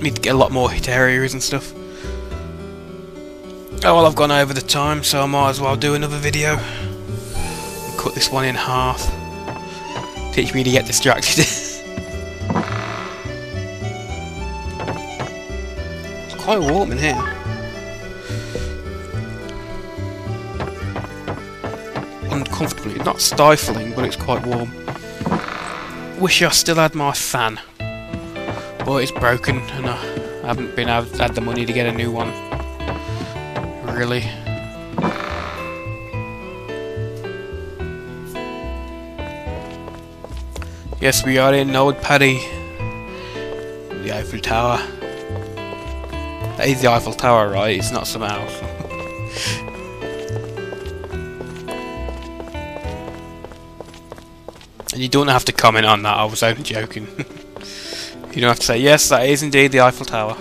Need to get a lot more hit areas and stuff. Oh well, I've gone over the time, so I might as well do another video. And cut this one in half. Teach me to get distracted. It's quite warm in here. Uncomfortably, not stifling, but it's quite warm. Wish I still had my fan, but it's broken and I haven't had the money to get a new one. Really. Yes, we are in Old Paddy. The Eiffel Tower. That is the Eiffel Tower, right? It's not some else. And you don't have to comment on that, I was only joking. You don't have to say, yes, that is indeed the Eiffel Tower.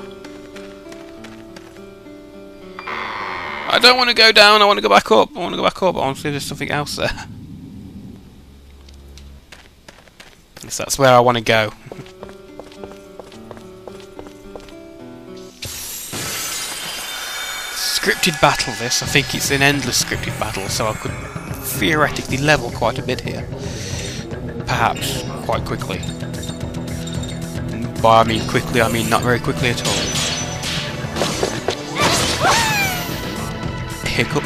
I don't want to go down, I want to go back up. I want to go back up, I want to see if there's something else there. Yes, that's where I want to go. Scripted battle this, I think it's an endless scripted battle, so I could theoretically level quite a bit here. Perhaps quite quickly. And by I mean quickly, I mean not very quickly at all. Hiccup.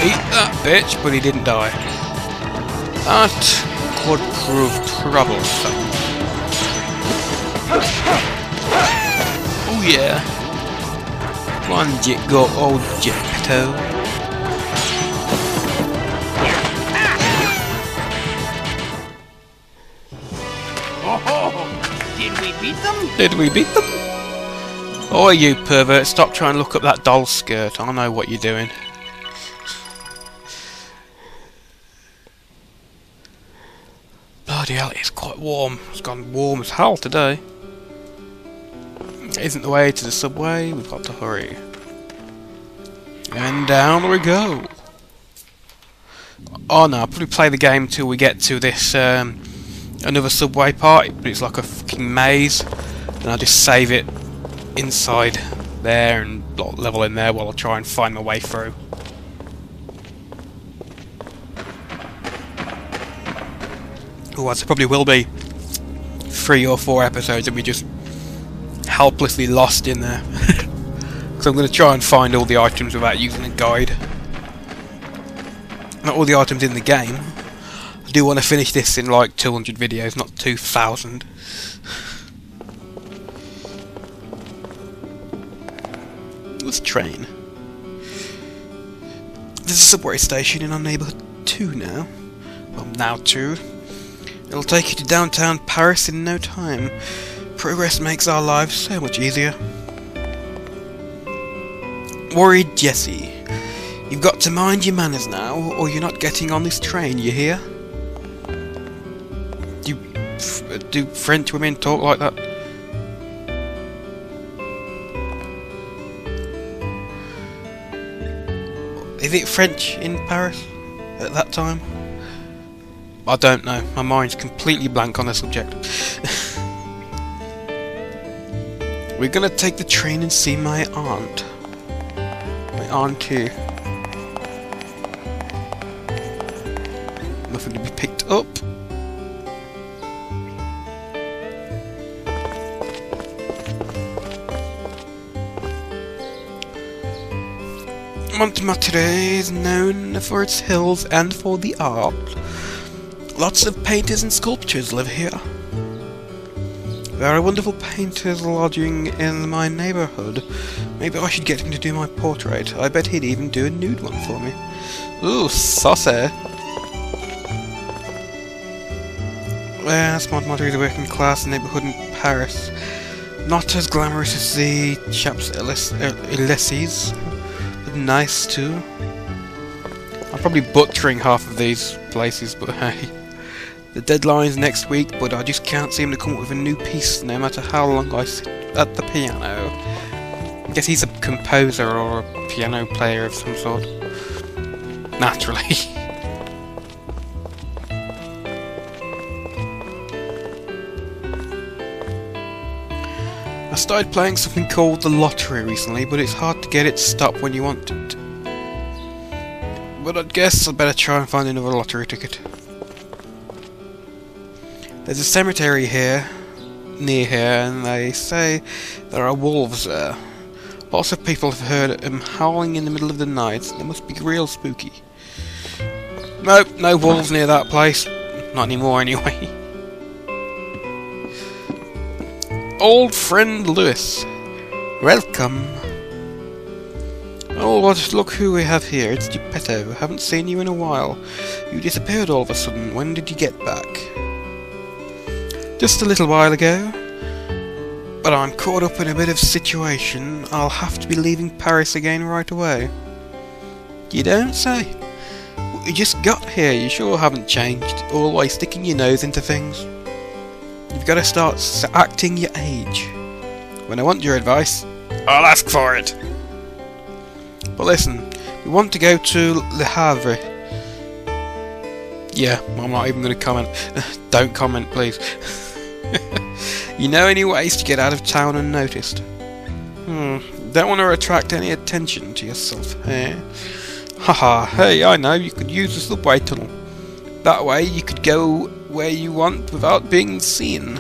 Eat that bitch, but he didn't die. That could prove troublesome. Oh yeah. Come on, go old Jetto. Oh, did we beat them? Did we beat them? Oh, you pervert, stop trying to look up that doll's skirt. I know what you're doing. Bloody hell, it's quite warm. It's gone warm as hell today. It isn't the way to the subway, we've got to hurry. And down we go. Oh no, I'll probably play the game till we get to this another subway part, but it's like a fucking maze. And I'll just save it inside there and level in there while I try and find my way through. Otherwise there probably will be 3 or 4 episodes of me just helplessly lost in there. Because I'm going to try and find all the items without using a guide. Not all the items in the game. I do want to finish this in like 200 videos, not 2,000. Let's train. There's a subway station in our neighbourhood too now. Well, now too. It'll take you to downtown Paris in no time. Progress makes our lives so much easier. Worried Jessie. You've got to mind your manners now, or you're not getting on this train, you hear? Do French women talk like that? Is it French in Paris at that time? I don't know. My mind's completely blank on the subject. We're gonna take the train and see my aunt. My auntie. Nothing to be picked up. Montmartre is known for its hills and for the art. Lots of painters and sculptors live here. There are wonderful painters lodging in my neighbourhood. Maybe I should get him to do my portrait. I bet he'd even do a nude one for me. Ooh, saucy. Yes, Montmartre is a working class neighbourhood in Paris. Not as glamorous as the Champs-Élysées, but nice too. I'm probably butchering half of these places, but hey. The deadline's next week, but I just can't seem to come up with a new piece no matter how long I sit at the piano. I guess he's a composer or a piano player of some sort. Naturally. started playing something called the lottery recently, but it's hard to get it to stop when you want it. But I guess I'd better try and find another lottery ticket. There's a cemetery here, near here, and they say there are wolves there. Lots of people have heard them howling in the middle of the night. They must be real spooky. Nope, no wolves near that place. Not anymore, anyway. Old friend Lewis, welcome. Oh, look who we have here. It's Geppetto. Haven't seen you in a while. You disappeared all of a sudden. When did you get back? Just a little while ago. But I'm caught up in a bit of situation. I'll have to be leaving Paris again right away. You don't say. You just got here. You sure haven't changed. Always sticking your nose into things. You've got to start acting your age. When I want your advice, I'll ask for it. But listen, we want to go to Le Havre. Yeah, I'm not even going to comment. Don't comment, please. You know any ways to get out of town unnoticed? Don't want to attract any attention to yourself, eh? Haha, hey, I know, you could use the subway tunnel. That way you could go where you want without being seen.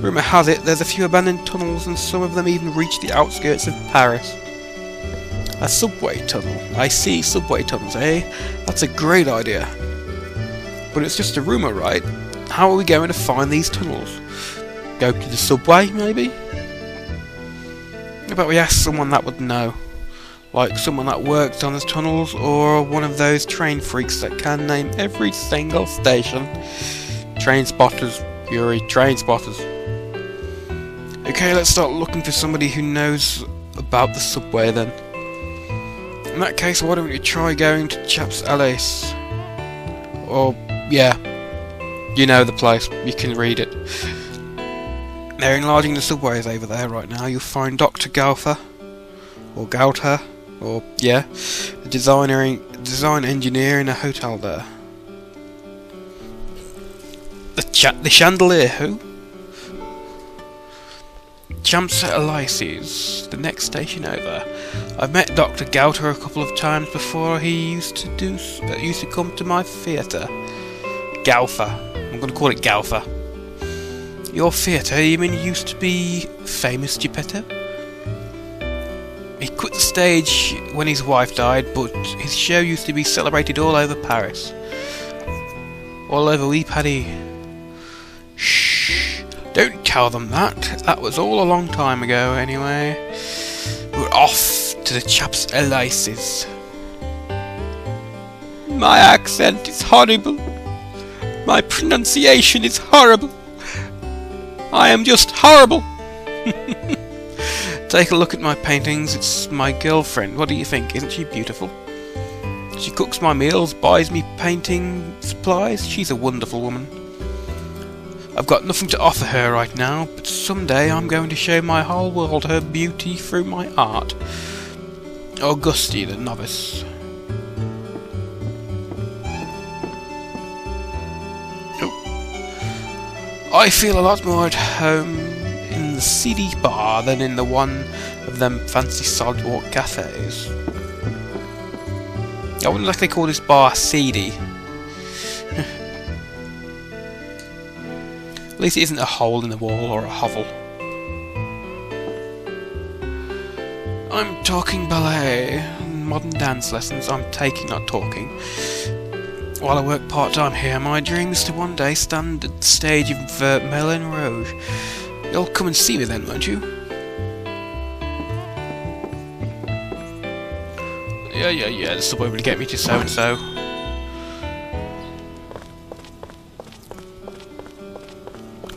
Rumour has it there's a few abandoned tunnels and some of them even reach the outskirts of Paris. A subway tunnel. I see, subway tunnels, eh? That's a great idea. But it's just a rumour, right? How are we going to find these tunnels? Go to the subway, maybe? How about we ask someone that would know? Like someone that works on the tunnels, or one of those train freaks that can name every single station. Train spotters, Yuri, train spotters. Okay, let's start looking for somebody who knows about the subway then. In that case, why don't you try going to Chaps Alice? Or, yeah, you know the place, you can read it. They're enlarging the subways over there right now. You'll find Dr. Gauther, or Gauther, or, yeah, the design engineer in a hotel there. The chandelier, who? Champs Elysees, the next station over. I've met Dr. Gauther a couple of times before. He used to come to my theatre. Gauther. I'm going to call it Gauther. Your theatre? You mean he used to be famous, Geppetto? He quit the stage when his wife died, but his show used to be celebrated all over Paris. All over Wee Paddy. Shh! Don't tell them that. That was all a long time ago, anyway. We're off to the Chaps Elysees. My accent is horrible. My pronunciation is horrible. I am just horrible. Take a look at my paintings. It's my girlfriend. What do you think? Isn't she beautiful? She cooks my meals, buys me painting supplies. She's a wonderful woman. I've got nothing to offer her right now, but someday I'm going to show my whole world her beauty through my art. Auguste the novice. Oh. I feel a lot more at home in the seedy bar than in the one of them fancy sidewalk cafes. I wouldn't like they call this bar seedy. At least it isn't a hole in the wall or a hovel. I'm talking ballet, modern dance lessons I'm taking, not talking. While I work part-time here, my dream is to one day stand at the stage of Moulin Rouge. You'll come and see me then, won't you? Yeah, the subway will get me to so-and-so.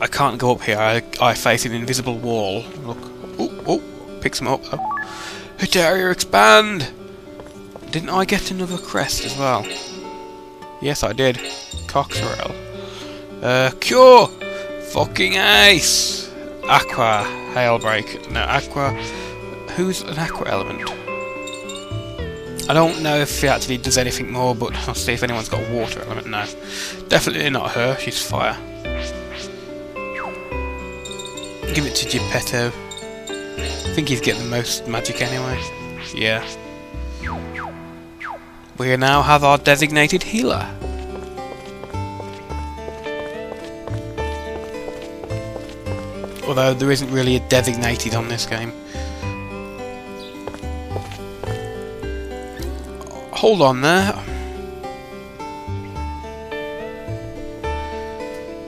I can't go up here, I face an invisible wall. Look. Oh, picks him up. Oh. Hysteria expand! Didn't I get another crest as well? Yes, I did. Coxerel. Cure! Fucking ace! Aqua. Hailbreak. No, Aqua. Who's an Aqua element? I don't know if he actually does anything more, but I'll see if anyone's got a water element. No. Definitely not her, she's fire. give it to Geppetto. I think he's getting the most magic anyway. Yeah. We now have our designated healer. Although there isn't really a designated on this game. Hold on there.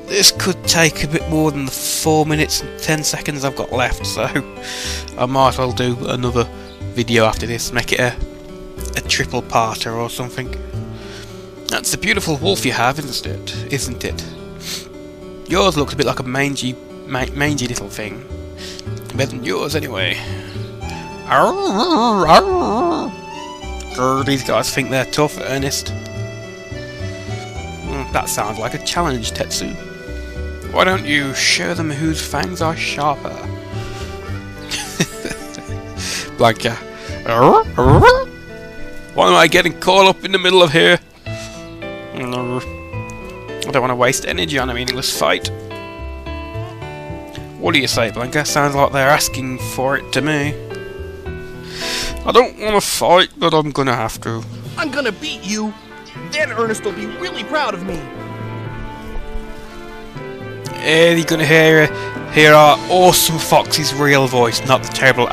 This could take a bit more than the 4 minutes and 10 seconds I've got left, so I might as well do another video after this, make it a triple parter or something. That's a beautiful wolf you have, isn't it? Yours looks a bit like a mangy little thing. Better than yours anyway. These guys think they're tough, Ernest. That sounds like a challenge, Tetsu. Why don't you show them whose fangs are sharper? Blanca. Why am I getting caught up in the middle of here? I don't want to waste energy on a meaningless fight. What do you say, Blanca? Sounds like they're asking for it to me. I don't want to fight, but I'm gonna have to. I'm gonna beat you. Then Ernest will be really proud of me. You're gonna hear our awesome Foxy's real voice, not the terrible.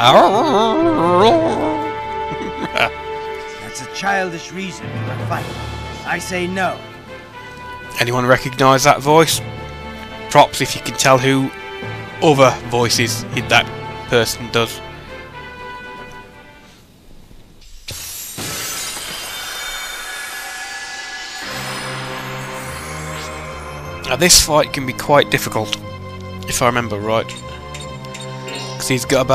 That's a childish reason for a fight. I say no. Anyone recognise that voice? Props if you can tell who other voices that person does. Now this fight can be quite difficult, if I remember right, because he's got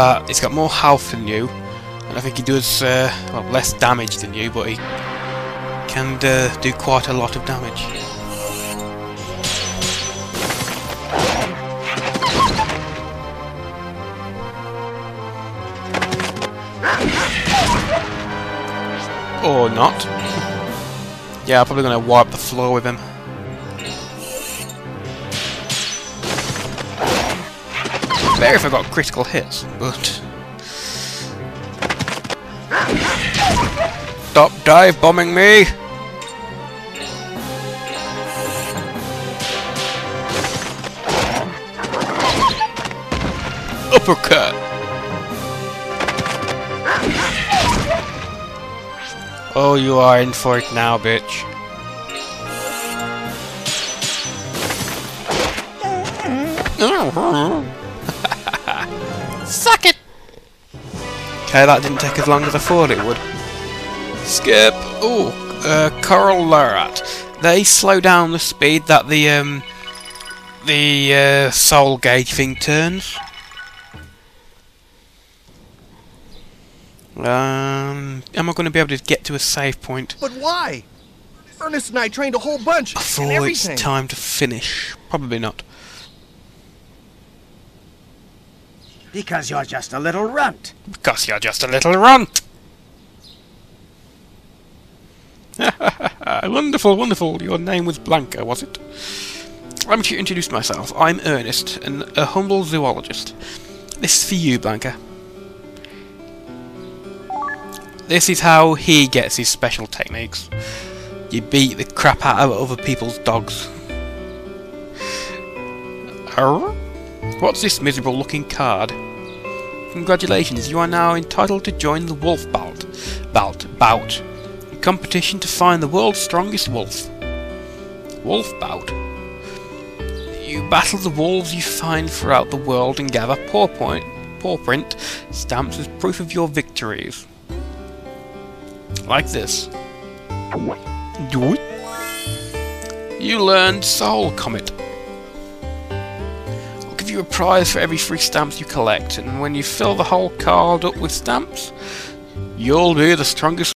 more health than you, and I think he does well, less damage than you, but he can do quite a lot of damage. Or not. Yeah, I'm probably going to wipe the floor with him. Better if I got critical hits, but... Stop dive bombing me! Uppercut! Oh, you are in for it now, bitch. Suck it! Okay, that didn't take as long as I thought it would. Skip! Ooh, Coral Lurat. They slow down the speed that the soul gauge thing turns. Am I going to be able to get to a save point? But why? Ernest and I trained a whole bunch. Before it's time to finish. Probably not. Because you're just a little runt. Because you're just a little runt! Wonderful, wonderful. Your name was Blanca, was it? Let me introduce myself. I'm Ernest, a humble zoologist. This is for you, Blanca. This is how he gets his special techniques. You beat the crap out of other people's dogs. What's this miserable looking card? Congratulations, you are now entitled to join the Wolf Bout. A competition to find the world's strongest wolf. Wolf Bout. You battle the wolves you find throughout the world and gather paw print stamps as proof of your victories. Like this. Do it. You learned Soul Comet. I'll give you a prize for every 3 stamps you collect, and when you fill the whole card up with stamps, you'll be the strongest